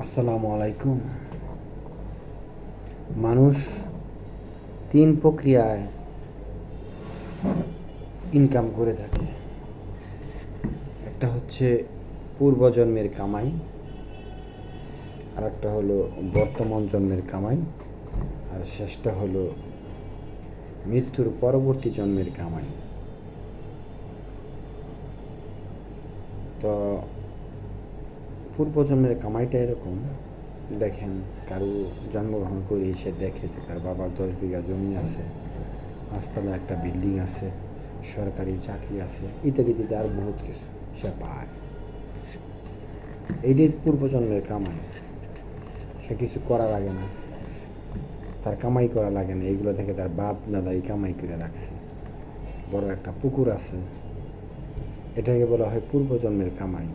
আসসালামু আলাইকুম। মানুষ ৩ প্রক্রিয়ায় ইনকাম করে থাকে। একটা হচ্ছে পূর্বজন্মের কামাই, আরেকটা হলো বর্তমান জন্মের কামাই, আর শেষটা হলো মৃত্যুর পরবর্তী জন্মের কামাই। তো পূর্বজন্মের কামাইটা এরকম, দেখেন কারো জন্মগ্রহণ করে এসে দেখে যে তার বাবার 10 বিঘা জমি আছে, 5 তলা একটা বিল্ডিং আছে, সরকারি চাকরি আছে, ইত্যাদি ইত্যাদি আর বহুত কিছু সে পায়। এইটাই পূর্বজন্মের কামাই। সে কিছু করা লাগে না, তার কামাই করা লাগে না, এইগুলো থেকে তার বাপ দাদাই কামাই করে রাখছে। বড় একটা পুকুর আছে, এটাকে বলা হয় পূর্বজন্মের কামাই।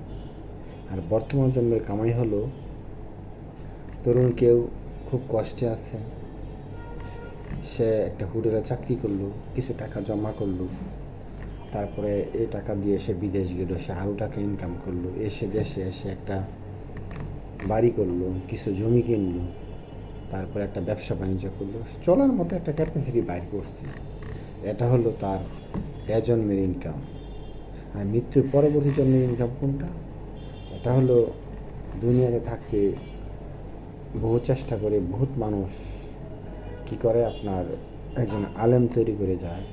আর বর্তমান জন্মের কামাই হলো, ধরুন কেউ খুব কষ্টে আছে, সে একটা হোটেলে চাকরি করলো, কিছু টাকা জমা করলো, তারপরে এই টাকা দিয়ে সে বিদেশ গেল, সে আরও টাকা ইনকাম করলো, এসে দেশে এসে একটা বাড়ি করলো, কিছু জমি কিনলো, তারপরে একটা ব্যবসা বাণিজ্য করলো, চলার মতো একটা ক্যাপাসিটি বাইর করছে। এটা হলো তার এ জন্মের ইনকাম। আর মৃত্যুর পরবর্তী জন্মের ইনকাম কোনটা? এটা হলো দুনিয়াতে থাকতে বহু চেষ্টা করে বহুত মানুষ কি করে, আপনার একজন আলেম তৈরি করে যায়,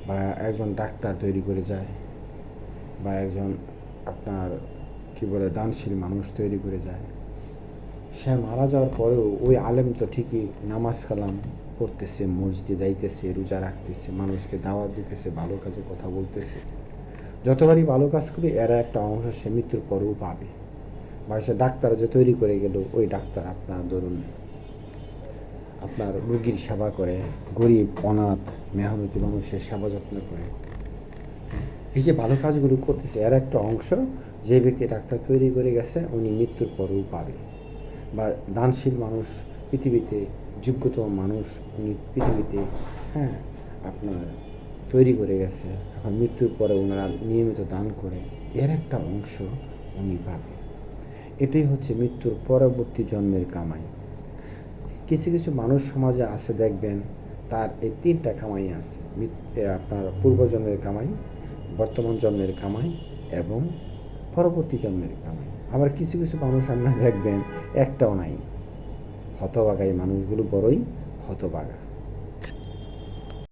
বা একজন ডাক্তার তৈরি করে যায়, বা একজন আপনার কি বলে দানশীল মানুষ তৈরি করে যায়। সে মারা যাওয়ার পরেও ওই আলেম তো ঠিকই নামাজ কালাম পড়তেছে, মসজিদে যাইতেছে, রোজা রাখতেছে, মানুষকে দাওয়াত দিতেছে, ভালো কাজে কথা বলতেছে। যতবারই ভালো কাজ করি এরা একটা অংশ সে মৃত্যুর পরেও পাবে। বা সে ডাক্তার যে তৈরি করে গেল, ওই ডাক্তার আপনার ধরুন আপনার রোগীর সেবা করে, গরিব অনাথ মেহনতি মানুষের সেবা যত্ন করে। এই যে ভালো কাজগুলো করতেছে এর একটা অংশ যে ব্যক্তি ডাক্তার তৈরি করে গেছে উনি মৃত্যুর পরেও পাবে। বা দানশীল মানুষ, পৃথিবীতে যোগ্যতম মানুষ, উনি পৃথিবীতে আপনার তৈরি করে গেছে, এখন মৃত্যুর পরে ওনারা নিয়মিত দান করে, এর একটা অংশ উনি পাবে। এটাই হচ্ছে মৃত্যুর পরবর্তী জন্মের কামাই। কিছু কিছু মানুষ সমাজে আছে, দেখবেন তার এই 3টা কামাই আছে, আপনার পূর্বজন্মের কামাই, বর্তমান জন্মের কামাই এবং পরবর্তী জন্মের কামাই। আবার কিছু কিছু মানুষ আপনারা দেখবেন একটাও নাই। হতভাগা, এই মানুষগুলো বড়ই হতভাগা।